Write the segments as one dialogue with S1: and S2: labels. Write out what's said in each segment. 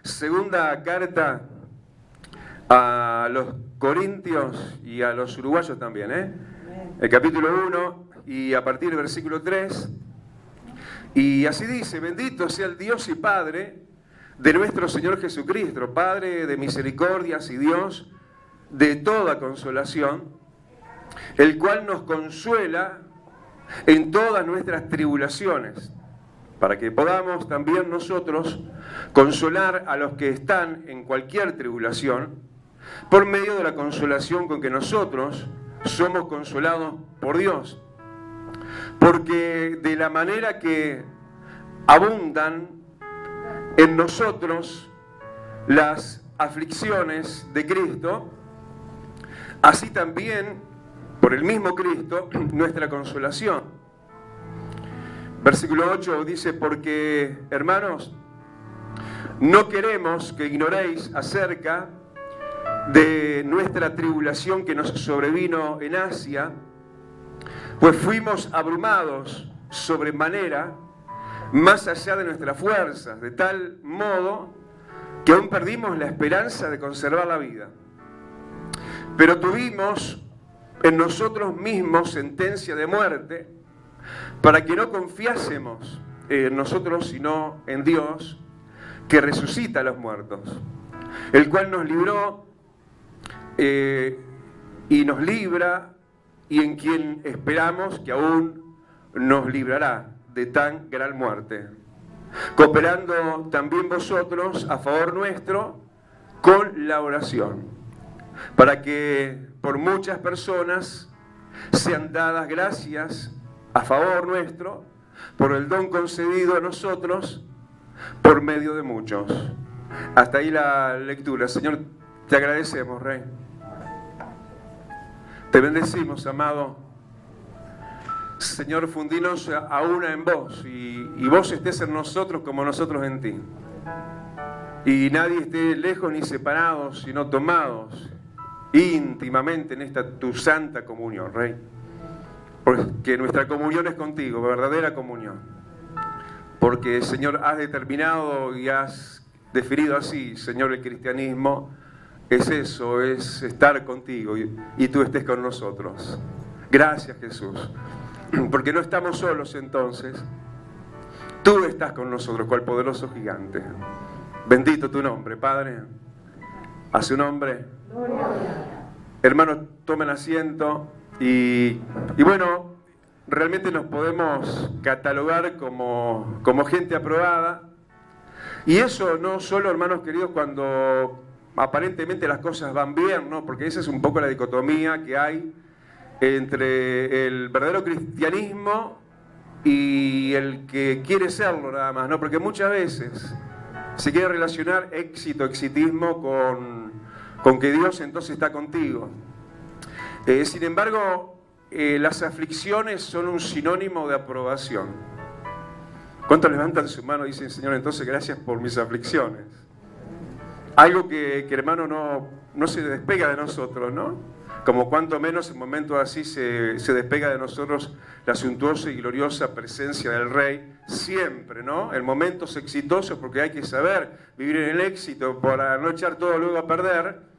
S1: Segunda carta a los corintios y a los uruguayos también, el capítulo 1 y a partir del versículo 3. Y así dice: bendito sea el Dios y Padre de nuestro Señor Jesucristo, Padre de misericordias y Dios de toda consolación, el cual nos consuela en todas nuestras tribulaciones, para que podamos también nosotros consolar a los que están en cualquier tribulación, por medio de la consolación con que nosotros somos consolados por Dios. Porque de la manera que abundan en nosotros las aflicciones de Cristo, así también, por el mismo Cristo, nuestra consolación. Versículo 8 dice: porque, hermanos, no queremos que ignoréis acerca de nuestra tribulación que nos sobrevino en Asia, pues fuimos abrumados sobremanera, más allá de nuestras fuerzas, de tal modo que aún perdimos la esperanza de conservar la vida. Pero tuvimos en nosotros mismos sentencia de muerte, para que no confiásemos en nosotros, sino en Dios, que resucita a los muertos, el cual nos libró y nos libra, y en quien esperamos que aún nos librará de tan gran muerte, cooperando también vosotros a favor nuestro con la oración, para que por muchas personas sean dadas gracias a favor nuestro, por el don concedido a nosotros por medio de muchos. Hasta ahí la lectura. Señor, te agradecemos, Rey. Te bendecimos, amado. Señor, fundinos a una en vos, y vos estés en nosotros como nosotros en ti. Y nadie esté lejos ni separados, sino tomados íntimamente en esta tu santa comunión, Rey. Porque nuestra comunión es contigo, verdadera comunión. Porque, Señor, has determinado y has definido así, Señor, el cristianismo es eso, es estar contigo y tú estés con nosotros. Gracias, Jesús. Porque no estamos solos entonces. Tú estás con nosotros, cual poderoso gigante. Bendito tu nombre, Padre. A su nombre. Hermanos, tomen asiento. Y bueno, realmente nos podemos catalogar como gente aprobada. Y eso no solo, hermanos queridos, cuando aparentemente las cosas van bien, ¿no? Porque esa es un poco la dicotomía que hay entre el verdadero cristianismo y el que quiere serlo nada más, ¿no? Porque muchas veces se quiere relacionar éxito, exitismo con que Dios entonces está contigo. Sin embargo, las aflicciones son un sinónimo de aprobación. ¿Cuántos levantan su mano y dicen: Señor, entonces gracias por mis aflicciones? Algo que hermano, no se despega de nosotros, ¿no? Como cuanto menos en momentos así se despega de nosotros la suntuosa y gloriosa presencia del Rey, siempre, ¿no? En momentos exitosos, porque hay que saber vivir en el éxito para no echar todo luego a perder.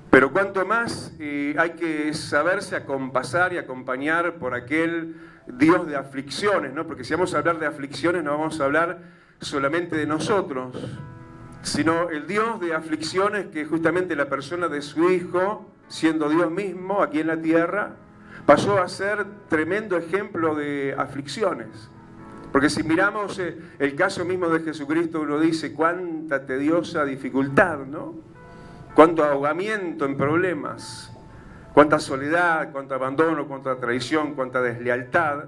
S1: Pero cuanto más hay que saberse acompasar y acompañar por aquel Dios de aflicciones, ¿no? Porque si vamos a hablar de aflicciones, no vamos a hablar solamente de nosotros, sino el Dios de aflicciones, que justamente la persona de su Hijo, siendo Dios mismo aquí en la tierra, pasó a ser tremendo ejemplo de aflicciones. Porque si miramos el caso mismo de Jesucristo, uno dice: cuánta tediosa dificultad, ¿no? Cuánto ahogamiento en problemas, cuánta soledad, cuánto abandono, cuánta traición, cuánta deslealtad.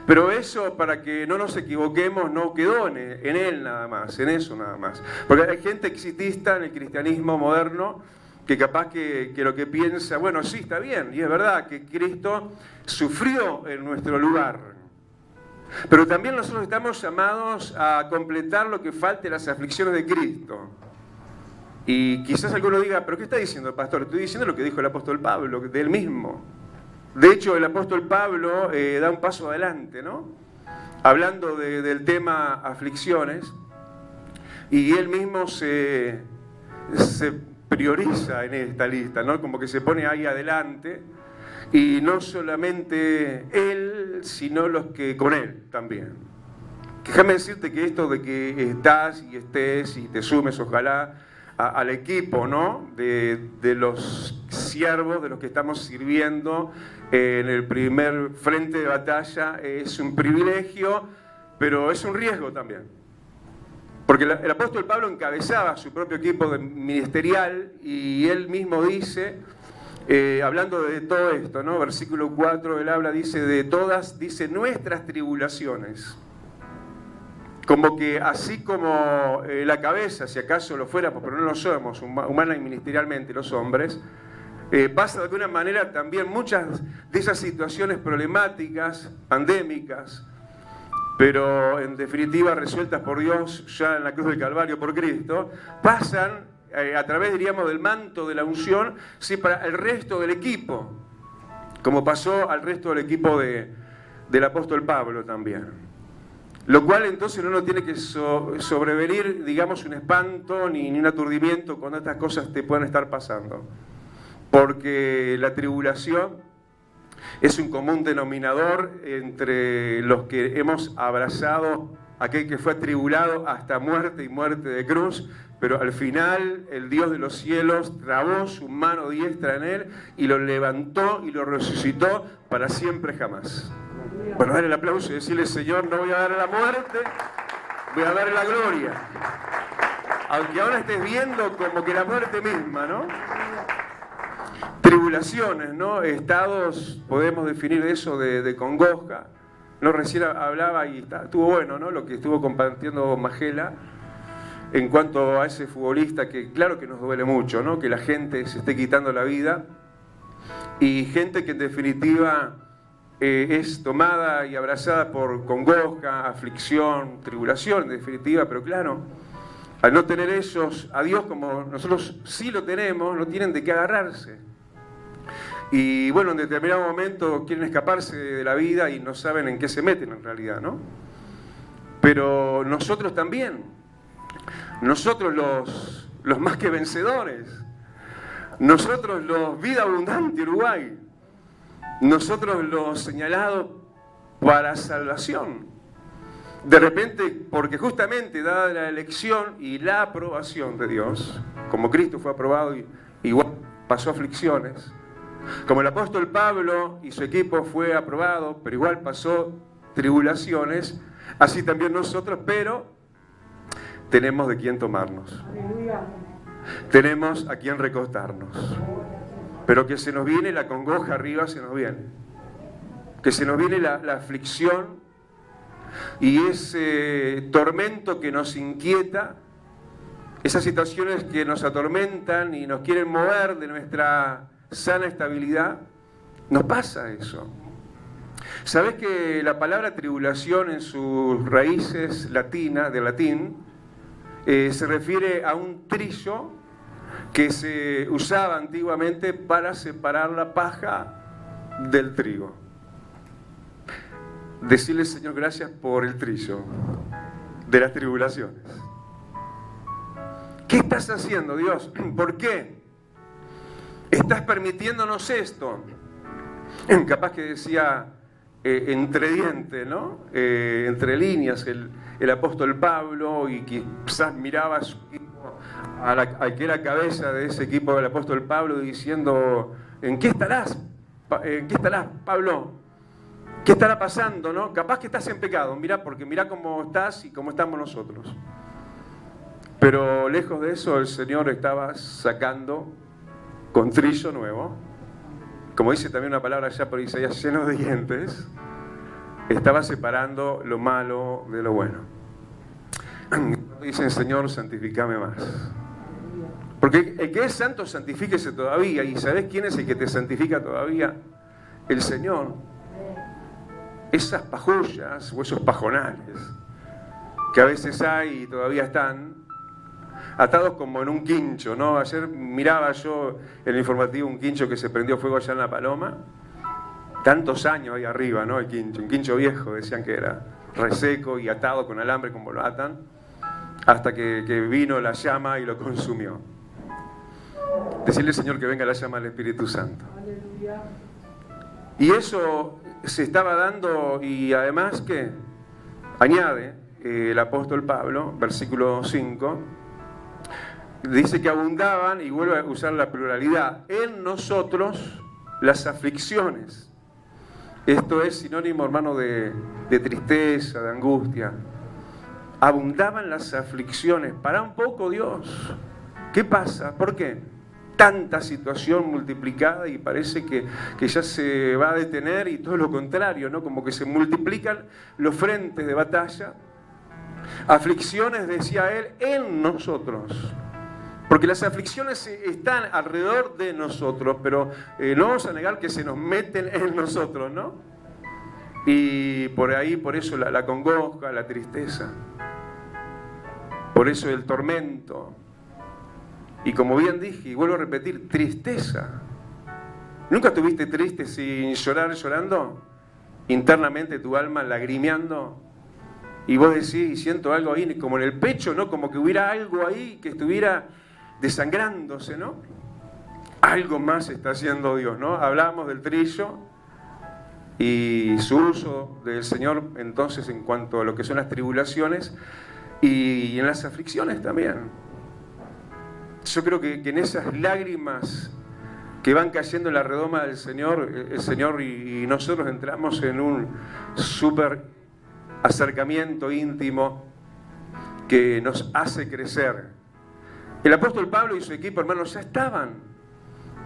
S1: Pero eso, para que no nos equivoquemos, no quedó en él nada más, en eso nada más. Porque hay gente exitista en el cristianismo moderno que capaz que lo que piensa: bueno, sí, está bien, y es verdad que Cristo sufrió en nuestro lugar. Pero también nosotros estamos llamados a completar lo que falte las aflicciones de Cristo. Y quizás alguno diga: ¿pero qué está diciendo el pastor? Estoy diciendo lo que dijo el apóstol Pablo, de él mismo. De hecho, el apóstol Pablo da un paso adelante, ¿no? Hablando del tema aflicciones, y él mismo se prioriza en esta lista, ¿no? Como que se pone ahí adelante, y no solamente él, sino los que con él también. Déjame decirte que esto de que estás y estés y te sumes, ojalá, al equipo, ¿no? de los siervos, de los que estamos sirviendo en el primer frente de batalla, es un privilegio, pero es un riesgo también. Porque el apóstol Pablo encabezaba su propio equipo ministerial, y él mismo dice, hablando de todo esto, ¿no? Versículo 4, él habla, dice, de todas, dice, nuestras tribulaciones. Como que así como la cabeza, si acaso lo fuéramos, pero no lo somos, humana y ministerialmente los hombres, pasa de alguna manera también muchas de esas situaciones problemáticas, pandémicas, pero en definitiva resueltas por Dios ya en la cruz del Calvario por Cristo, pasan a través, diríamos, del manto de la unción, sí, para el resto del equipo, como pasó al resto del equipo del apóstol Pablo también. Lo cual entonces no tiene que sobrevenir, digamos, un espanto ni un aturdimiento cuando estas cosas te puedan estar pasando. Porque la tribulación es un común denominador entre los que hemos abrazado a aquel que fue atribulado hasta muerte y muerte de cruz, pero al final el Dios de los cielos trabó su mano diestra en él y lo levantó y lo resucitó para siempre jamás. Bueno, darle el aplauso y decirle, Señor, no voy a darle la muerte, voy a darle la gloria. Aunque ahora estés viendo como que la muerte misma, ¿no? Tribulaciones, ¿no? Estados, podemos definir eso de congoja. No, recién hablaba y estuvo bueno, ¿no? Lo que estuvo compartiendo Magela en cuanto a ese futbolista que claro que nos duele mucho, ¿no? Que la gente se esté quitando la vida, y gente que en definitiva es tomada y abrazada por congoja, aflicción, tribulación, en definitiva, pero claro, al no tener ellos a Dios como nosotros sí lo tenemos, no tienen de qué agarrarse. Y bueno, en determinado momento quieren escaparse de la vida y no saben en qué se meten en realidad, ¿no? Pero nosotros también, nosotros los más que vencedores, nosotros los Vida Abundante Uruguay, nosotros los señalados para salvación. De repente, porque justamente dada la elección y la aprobación de Dios, como Cristo fue aprobado y igual pasó aflicciones, como el apóstol Pablo y su equipo fue aprobado, pero igual pasó tribulaciones, así también nosotros, pero tenemos de quién tomarnos. Tenemos a quién recostarnos. Pero que se nos viene la congoja arriba, se nos viene. Que se nos viene la aflicción y ese tormento que nos inquieta, esas situaciones que nos atormentan y nos quieren mover de nuestra sana estabilidad, nos pasa eso. ¿Sabés que la palabra tribulación en sus raíces latinas, de latín, se refiere a un trillo que se usaba antiguamente para separar la paja del trigo? Decirle, Señor, gracias por el trillo de las tribulaciones. ¿Qué estás haciendo, Dios? ¿Por qué estás permitiéndonos esto? Capaz que decía entre dientes, ¿no? Entre líneas el apóstol Pablo, y quizás miraba a su equipo, al que era cabeza de ese equipo del apóstol Pablo, diciendo, ¿en qué estarás, Pablo? ¿Qué estará pasando, no? Capaz que estás en pecado, porque mirá cómo estás y cómo estamos nosotros. Pero lejos de eso, el Señor estaba sacando con trillo nuevo, como dice también una palabra allá por Isaías, lleno de dientes, estaba separando lo malo de lo bueno. Dicen, Señor, santificame más. Porque el que es santo, santifíquese todavía. ¿Y sabés quién es el que te santifica todavía? El Señor. Esas pajullas o esos pajonales que a veces hay y todavía están atados como en un quincho, ¿no? Ayer miraba yo en el informativo un quincho que se prendió fuego allá en La Paloma, tantos años ahí arriba, ¿no? El quincho, un quincho viejo, decían que era reseco y atado con alambre como lo atan, hasta que vino la llama y lo consumió. Decirle al Señor que venga la llama del Espíritu Santo. Y eso se estaba dando, y además que añade el apóstol Pablo, versículo 5, dice que abundaban, y vuelve a usar la pluralidad, en nosotros las aflicciones. Esto es sinónimo, hermano, de tristeza, de angustia. Abundaban las aflicciones. Para un poco, Dios. ¿Qué pasa? ¿Por qué? Tanta situación multiplicada y parece que ya se va a detener, y todo lo contrario, ¿no? Como que se multiplican los frentes de batalla. Aflicciones, decía él, en nosotros. Porque las aflicciones están alrededor de nosotros, pero no vamos a negar que se nos meten en nosotros, ¿no? Y por ahí, por eso la congoja, la tristeza. Por eso el tormento. Y como bien dije, y vuelvo a repetir, tristeza. ¿Nunca estuviste triste sin llorar, llorando? Internamente tu alma lagrimeando. Y vos decís, y siento algo ahí, como en el pecho, ¿no? Como que hubiera algo ahí que estuviera desangrándose, ¿no? Algo más está haciendo Dios, ¿no? Hablábamos del trillo y su uso del Señor entonces en cuanto a lo que son las tribulaciones y en las aflicciones también. Yo creo que en esas lágrimas que van cayendo en la redoma del Señor, el Señor y nosotros entramos en un súper acercamiento íntimo que nos hace crecer. El apóstol Pablo y su equipo, hermanos, ya estaban,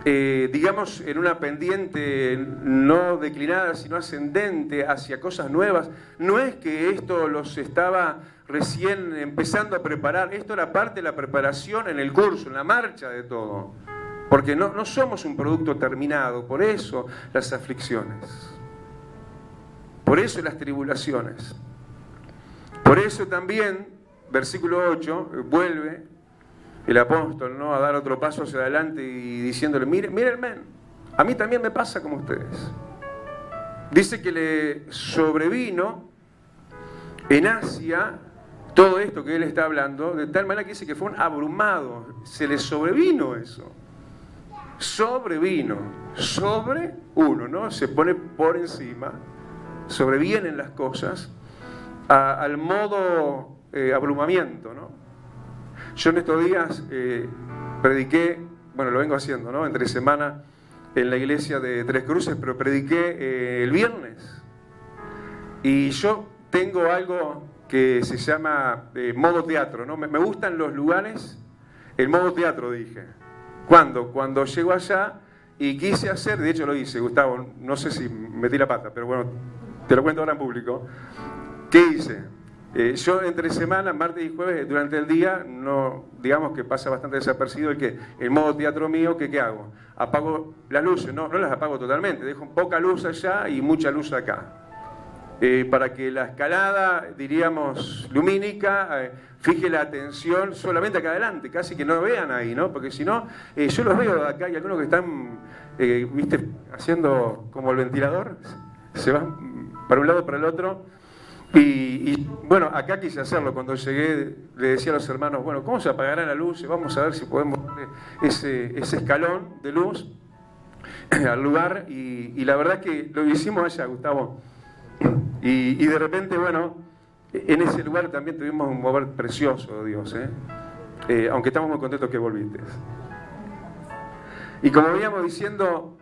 S1: digamos, en una pendiente no declinada, sino ascendente hacia cosas nuevas. No es que esto los estaba recién empezando a preparar, esto era parte de la preparación en el curso, en la marcha de todo. Porque no somos un producto terminado, por eso las aflicciones, por eso las tribulaciones. Por eso también, versículo 8, vuelve el apóstol, ¿no?, a dar otro paso hacia adelante y diciéndole, mírenme, a mí también me pasa como ustedes. Dice que le sobrevino en Asia todo esto que él está hablando, de tal manera que dice que fueron abrumados, se les sobrevino eso. Sobrevino, sobre uno, ¿no? Se pone por encima, sobrevienen las cosas al modo abrumamiento, ¿no? Yo en estos días prediqué, bueno, lo vengo haciendo, ¿no?, entre semana en la iglesia de Tres Cruces, pero prediqué el viernes. Y yo tengo algo que se llama modo teatro, ¿no? Me gustan los lugares, el modo teatro, dije. ¿Cuándo? Cuando llego allá y quise hacer, de hecho lo hice, Gustavo, no sé si metí la pata, pero bueno, te lo cuento ahora en público. ¿Qué hice? Yo entre semana, martes y jueves, durante el día, no, digamos que pasa bastante desapercibido el modo teatro mío, ¿qué hago? Apago las luces, no las apago totalmente, dejo poca luz allá y mucha luz acá. Para que la escalada, diríamos, lumínica, fije la atención solamente acá adelante, casi que no vean ahí, ¿no? Porque si no, yo los veo de acá y algunos que están, viste, haciendo como el ventilador, se van para un lado, para el otro. Y bueno, acá quise hacerlo. Cuando llegué le decía a los hermanos, bueno, ¿cómo se apagará la luz? Vamos a ver si podemos darle ese escalón de luz al lugar. Y la verdad que lo hicimos allá, Gustavo. Y de repente, bueno, en ese lugar también tuvimos un mover precioso, Dios, aunque estamos muy contentos que volviste. Y como veníamos diciendo,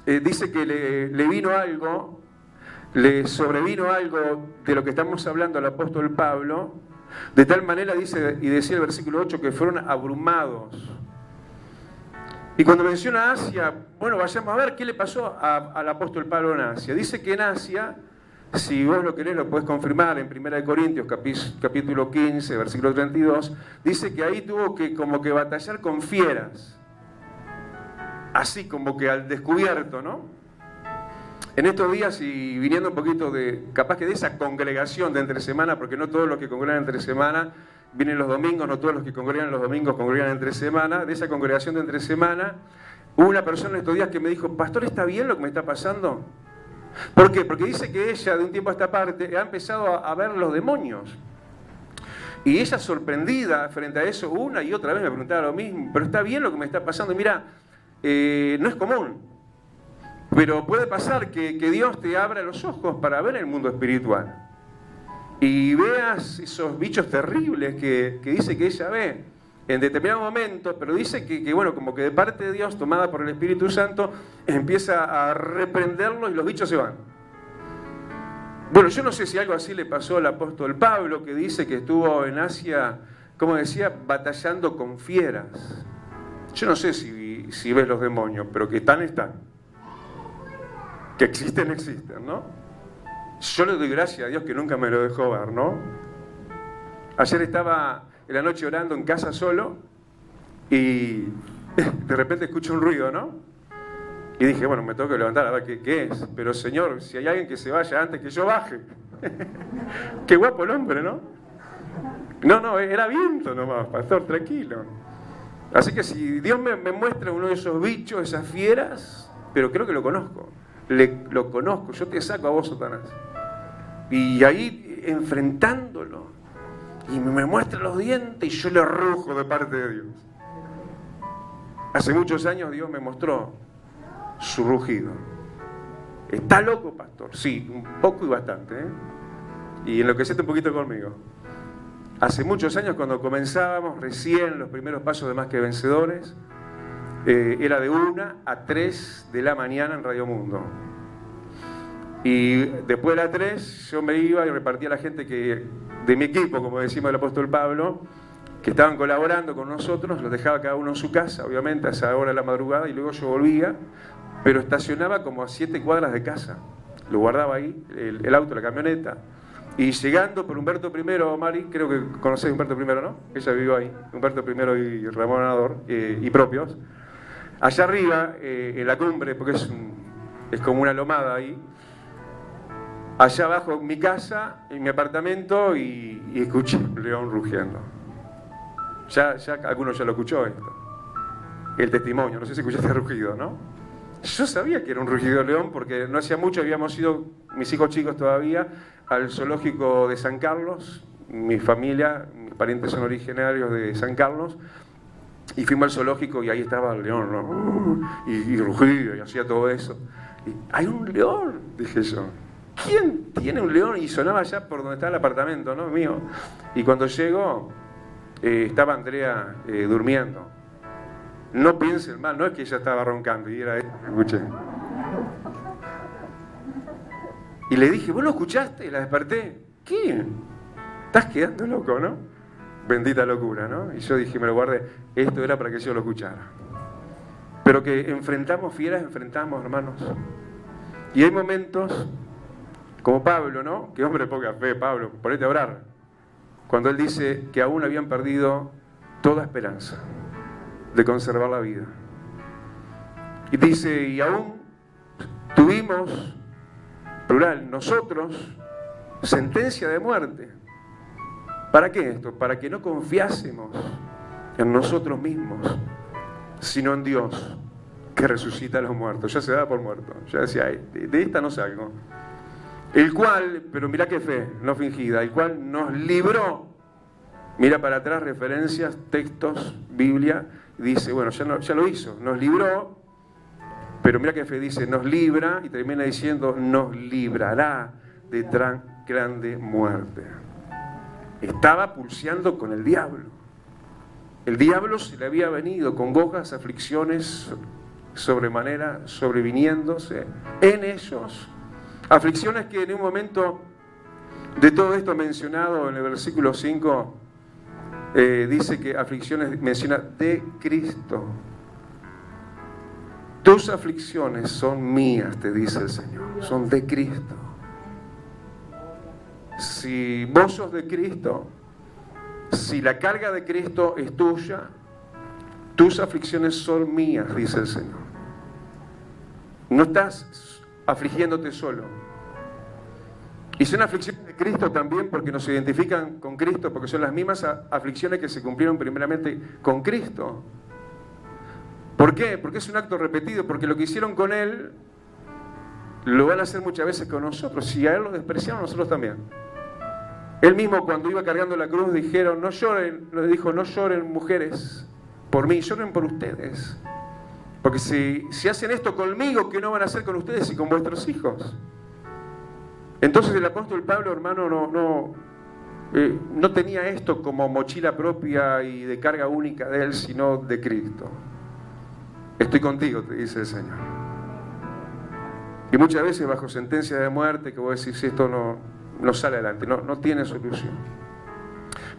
S1: dice que le vino algo, le sobrevino algo de lo que estamos hablando al apóstol Pablo, de tal manera, dice, y decía el versículo 8, que fueron abrumados. Y cuando menciona Asia, bueno, vayamos a ver qué le pasó al apóstol Pablo en Asia. Dice que en Asia, si vos lo querés, lo podés confirmar en 1 Corintios, capítulo 15, versículo 32, dice que ahí tuvo que como que batallar con fieras. Así como que al descubierto, ¿no? En estos días, y viniendo un poquito capaz que de esa congregación de entre semana, porque no todos los que congregan entre semana vienen los domingos, no todos los que congregan los domingos congregan entre semana, de esa congregación de entre semana, hubo una persona en estos días que me dijo, pastor, ¿está bien lo que me está pasando? ¿Por qué? Porque dice que ella, de un tiempo a esta parte, ha empezado a ver los demonios. Y ella, sorprendida frente a eso, una y otra vez me preguntaba lo mismo, pero está bien lo que me está pasando. Mira, no es común, pero puede pasar que Dios te abra los ojos para ver el mundo espiritual. Y veas esos bichos terribles que dice que ella ve en determinado momento, pero dice que, bueno, como que de parte de Dios, tomada por el Espíritu Santo, empieza a reprenderlos y los bichos se van. Bueno, yo no sé si algo así le pasó al apóstol Pablo, que dice que estuvo en Asia, como decía, batallando con fieras. Yo no sé si ves los demonios, pero que están. Que existen, ¿no? Yo le doy gracias a Dios que nunca me lo dejó ver, ¿no? Ayer estaba en la noche orando en casa solo y de repente escucho un ruido, ¿no? Y dije, bueno, me tengo que levantar a ver qué es. Pero Señor, si hay alguien que se vaya antes que yo baje. Qué guapo el hombre, ¿no? No, era viento nomás, pastor, tranquilo. Así que si Dios me muestra uno de esos bichos, esas fieras, pero creo que lo conozco. Lo conozco, yo te saco a vos, Satanás. Y ahí enfrentándolo, y me muestra los dientes y yo le rujo de parte de Dios. Hace muchos años Dios me mostró su rugido. ¿Está loco, pastor? Sí, un poco y bastante, ¿eh? Y enloquecete un poquito conmigo. Hace muchos años, cuando comenzábamos recién los primeros pasos de Más que Vencedores, era de 1 a 3 de la mañana en Radio Mundo. Y después de las 3 yo me iba y repartía a la gente de mi equipo, como decimos el apóstol Pablo, que estaban colaborando con nosotros, los dejaba cada uno en su casa, obviamente a esa hora de la madrugada, y luego yo volvía, pero estacionaba como a 7 cuadras de casa. Lo guardaba ahí, el auto, la camioneta. Y llegando por Humberto I, Mari, creo que conocés a Humberto I, ¿no? Ella vivió ahí, Humberto I y Ramón Anador, y propios. Allá arriba, en la cumbre, porque es como una lomada ahí, allá abajo mi casa, en mi apartamento, y escuché un león rugiendo. Ya alguno ya lo escuchó esto. El testimonio, no sé si escuchaste el rugido, ¿no? Yo sabía que era un rugido de león porque no hacía mucho habíamos ido, mis hijos chicos todavía, al zoológico de San Carlos. Mi familia, mis parientes son originarios de San Carlos. Y fuimos al zoológico y ahí estaba el león, ¿no? Y rugía y hacía todo eso. Y, ¡hay un león! Dije yo. ¿Quién tiene un león? Y sonaba allá por donde está el apartamento, ¿no? Mío. Y cuando llego, estaba Andrea durmiendo. No piensen mal, no es que ella estaba roncando y era escuché. Y le dije, ¿vos lo escuchaste? Y la desperté. ¿Qué? Estás quedando loco, ¿no? Bendita locura, ¿no? Y yo dije, me lo guardé. Esto era para que yo lo escuchara. Pero que enfrentamos fieras, enfrentamos, hermanos. Y hay momentos, como Pablo, ¿no? Que hombre de poca fe, Pablo, ponete a orar. Cuando él dice que aún habían perdido toda esperanza de conservar la vida. Y dice, y aún tuvimos, plural, nosotros, sentencia de muerte. ¿Para qué esto? Para que no confiásemos en nosotros mismos, sino en Dios, que resucita a los muertos. Ya se da por muerto. Ya decía, de esta no salgo. El cual, pero mirá qué fe, no fingida, el cual nos libró. Mira para atrás, referencias, textos, Biblia. Dice, bueno, ya lo hizo, nos libró, pero mira qué fe dice, nos libra, y termina diciendo, nos librará de tan grande muerte. Estaba pulseando con el diablo. El diablo se le había venido con gojas, aflicciones sobremanera, sobreviniéndose en ellos. Aflicciones que en un momento de todo esto mencionado en el versículo 5, dice que aflicciones menciona de Cristo. Tus aflicciones son mías, te dice el Señor, son de Cristo. Si vos sos de Cristo, si la carga de Cristo es tuya, tus aflicciones son mías, dice el Señor. No estás afligiéndote solo. Y son aflicciones de Cristo también porque nos identifican con Cristo, porque son las mismas aflicciones que se cumplieron primeramente con Cristo. ¿Por qué? Porque es un acto repetido, porque lo que hicieron con Él lo van a hacer muchas veces con nosotros. Si a Él lo despreciamos, nosotros también. Él mismo, cuando iba cargando la cruz, dijeron, no lloren, le dijo, no lloren mujeres por mí, lloren por ustedes. Porque si hacen esto conmigo, ¿qué no van a hacer con ustedes y con vuestros hijos? Entonces el apóstol Pablo, hermano, no tenía esto como mochila propia y de carga única de él, sino de Cristo. Estoy contigo, te dice el Señor. Y muchas veces bajo sentencia de muerte, que vos decís, esto no sale adelante, no tiene solución.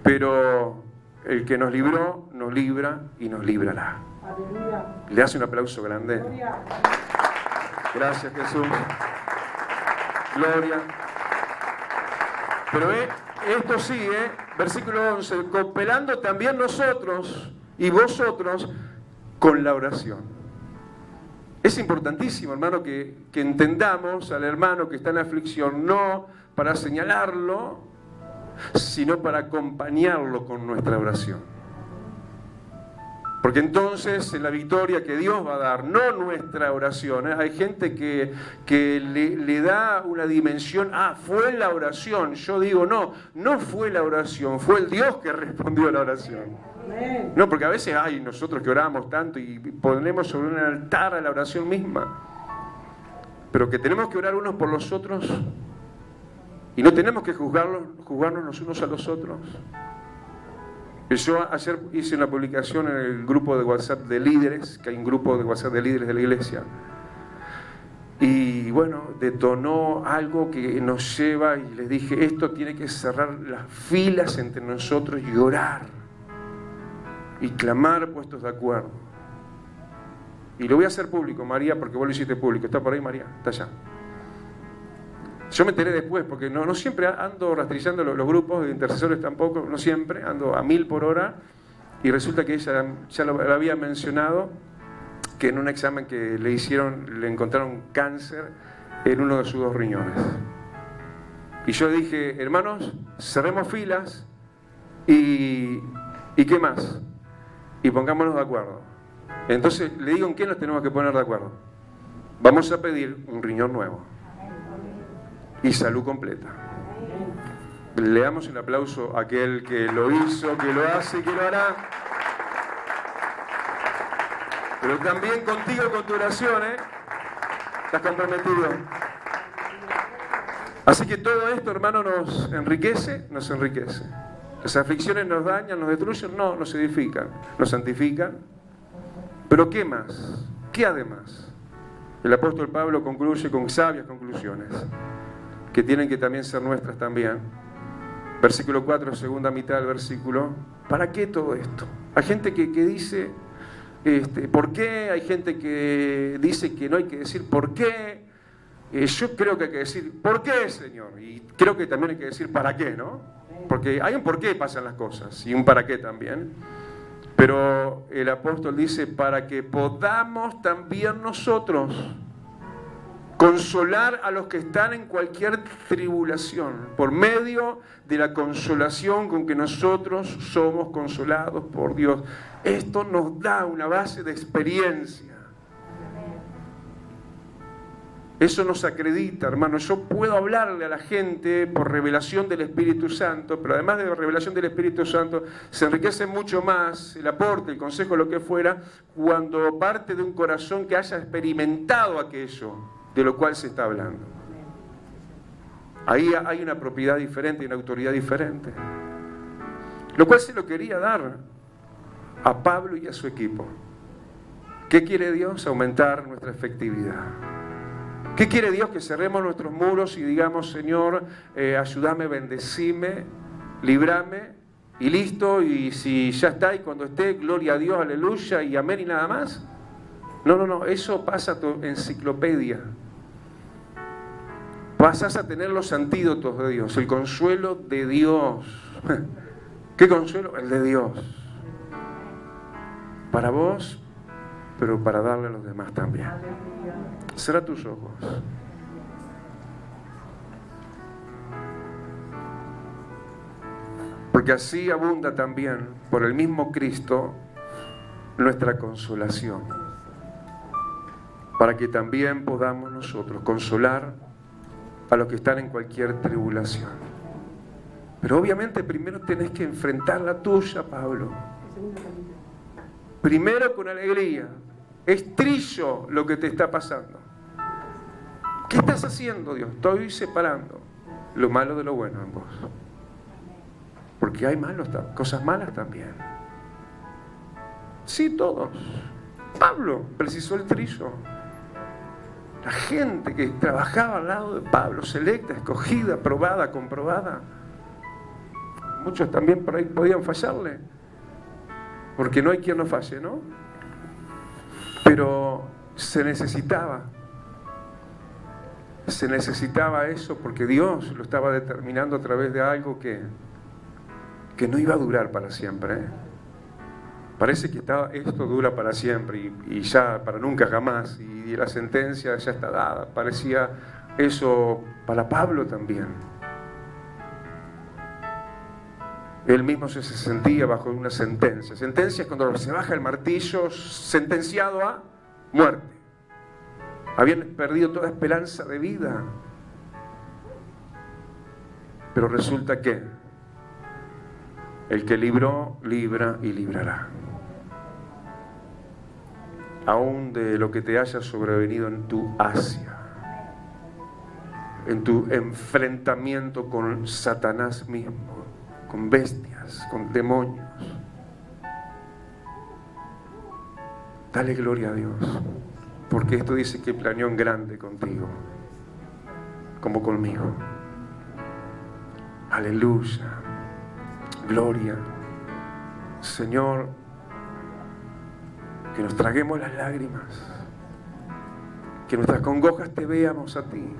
S1: Pero el que nos libró, nos libra y nos librará.
S2: Aleluya.
S1: Le hace un aplauso grande.
S2: Gloria.
S1: Gracias, Jesús. Gloria. Pero esto sigue, versículo 11, cooperando también nosotros y vosotros con la oración. Es importantísimo, hermano, que entendamos al hermano que está en aflicción, no para señalarlo, sino para acompañarlo con nuestra oración. Porque entonces en la victoria que Dios va a dar, no nuestra oración, hay gente que le da una dimensión, fue la oración. Yo digo, no fue la oración, fue el Dios que respondió a la oración. No, porque a veces hay nosotros que oramos tanto y ponemos sobre un altar a la oración misma. Pero que tenemos que orar unos por los otros y no tenemos que juzgarnos los unos a los otros. Yo ayer hice una publicación en el grupo de WhatsApp de líderes, que hay un grupo de WhatsApp de líderes de la iglesia, y bueno, detonó algo que nos lleva, y les dije, esto tiene que cerrar las filas entre nosotros y orar, y clamar puestos de acuerdo. Y lo voy a hacer público, María, porque vos lo hiciste público. ¿Está por ahí, María? Está allá. Yo me enteré después, porque no siempre ando rastrillando los grupos de intercesores tampoco, no siempre, ando a 1000 por hora, y resulta que ella ya lo había mencionado, que en un examen que le hicieron, le encontraron cáncer en uno de sus 2 riñones. Y yo dije, hermanos, cerremos filas, y ¿qué más? Y pongámonos de acuerdo. Entonces, le digo en qué nos tenemos que poner de acuerdo. Vamos a pedir un riñón nuevo. Y salud completa. Le damos un aplauso a aquel que lo hizo, que lo hace y que lo hará. Pero también contigo, con tu oración, estás comprometido. Así que todo esto, hermano, nos enriquece. Las aflicciones nos dañan, nos destruyen, no, nos edifican, nos santifican. Pero ¿qué más? ¿Qué además? El apóstol Pablo concluye con sabias conclusiones, que tienen que también ser nuestras también. Versículo 4, segunda mitad del versículo. ¿Para qué todo esto? Hay gente que dice, ¿por qué? Hay gente que dice que no hay que decir ¿por qué? Yo creo que hay que decir ¿por qué, Señor? Y creo que también hay que decir ¿para qué? ¿No? Porque hay un por qué pasan las cosas y un para qué también. Pero el apóstol dice, para que podamos también nosotros consolar a los que están en cualquier tribulación, por medio de la consolación con que nosotros somos consolados por Dios. Esto nos da una base de experiencia. Eso nos acredita, hermano. Yo puedo hablarle a la gente por revelación del Espíritu Santo, pero además de la revelación del Espíritu Santo, se enriquece mucho más el aporte, el consejo, lo que fuera, cuando parte de un corazón que haya experimentado aquello de lo cual se está hablando. Ahí hay una propiedad diferente y una autoridad diferente. Lo cual se lo quería dar a Pablo y a su equipo. ¿Qué quiere Dios? Aumentar nuestra efectividad. ¿Qué quiere Dios? Que cerremos nuestros muros y digamos, Señor, ayúdame, bendecime, líbrame, y listo, y si ya está, y cuando esté, gloria a Dios, aleluya, y amén, y nada más. No, eso pasa a tu enciclopedia. Pasas a tener los antídotos de Dios, el consuelo de Dios. ¿Qué consuelo? El de Dios. Para vos, pero para darle a los demás también. Cierra tus ojos. Porque así abunda también, por el mismo Cristo, nuestra consolación. para que también podamos nosotros consolar a los que están en cualquier tribulación. Pero obviamente primero tenés que enfrentar la tuya, Pablo. Primero con alegría. Es trillo lo que te está pasando. ¿Qué estás haciendo, Dios? Estoy separando lo malo de lo bueno en vos. Porque hay cosas malas también. Sí, todos. Pablo precisó el trillo. La gente que trabajaba al lado de Pablo, selecta, escogida, probada, comprobada. Muchos también por ahí podían fallarle. Porque no hay quien no falle, ¿no? Pero se necesitaba eso porque Dios lo estaba determinando a través de algo que no iba a durar para siempre, ¿eh? Parece que esto dura para siempre y ya para nunca jamás, y la sentencia ya está dada. Parecía eso para Pablo también. Él mismo se sentía bajo una sentencia. Sentencia es cuando se baja el martillo, sentenciado a muerte. Habían perdido toda esperanza de vida. Pero resulta que el que libró, libra y librará. Aún de lo que te haya sobrevenido en tu Asia, en tu enfrentamiento con Satanás mismo, con bestias, con demonios. Dale gloria a Dios, porque esto dice que planeó en grande contigo, como conmigo. Aleluya, gloria. Señor, que nos traguemos las lágrimas, que nuestras congojas te veamos a ti,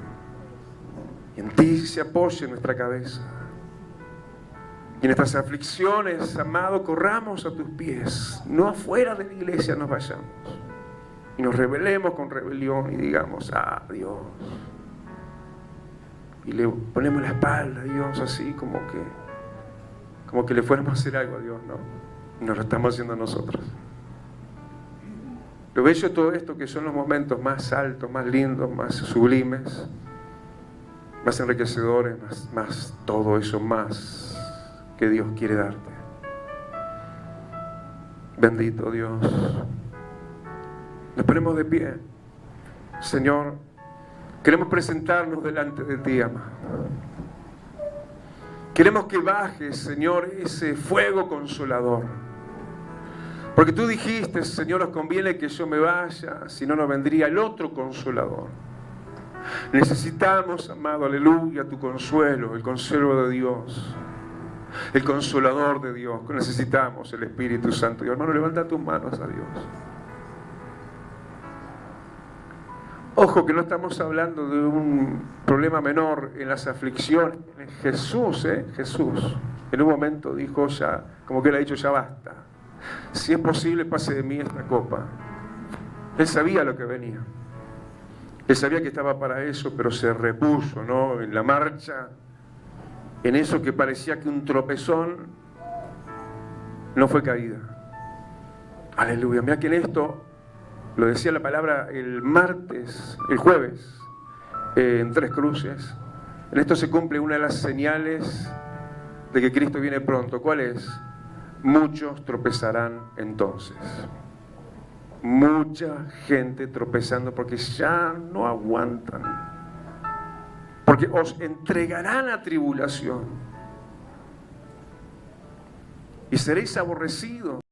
S1: y en ti se apoye nuestra cabeza. Y en nuestras aflicciones, amado, corramos a tus pies, no afuera de la iglesia nos vayamos, y nos rebelemos con rebelión y digamos, Dios. Y le ponemos la espalda a Dios así como que le fuéramos a hacer algo a Dios, ¿no? Y nos lo estamos haciendo nosotros. Lo bello de todo esto, que son los momentos más altos, más lindos, más sublimes, más enriquecedores, más todo eso más que Dios quiere darte. Bendito Dios. Nos ponemos de pie. Señor, queremos presentarnos delante de ti, amado. Queremos que bajes, Señor, ese fuego consolador. Porque tú dijiste, Señor, os conviene que yo me vaya, si no, no vendría el otro consolador. Necesitamos, amado, aleluya, tu consuelo, el consuelo de Dios, el consolador de Dios. Necesitamos el Espíritu Santo. Y hermano, levanta tus manos a Dios. Ojo que no estamos hablando de un problema menor en las aflicciones. Jesús, Jesús, en un momento dijo ya, como que él ha dicho, ya basta. Si es posible, pase de mí esta copa. Él sabía lo que venía. Él sabía que estaba para eso, pero se repuso, ¿no? En la marcha, en eso que parecía que un tropezón, no fue caída. Aleluya. Mira que en esto, lo decía la palabra el jueves, en Tres Cruces, en esto se cumple una de las señales de que Cristo viene pronto. ¿Cuál es? Muchos tropezarán entonces. Mucha gente tropezando porque ya no aguantan. Porque os entregarán a tribulación. Y seréis aborrecidos.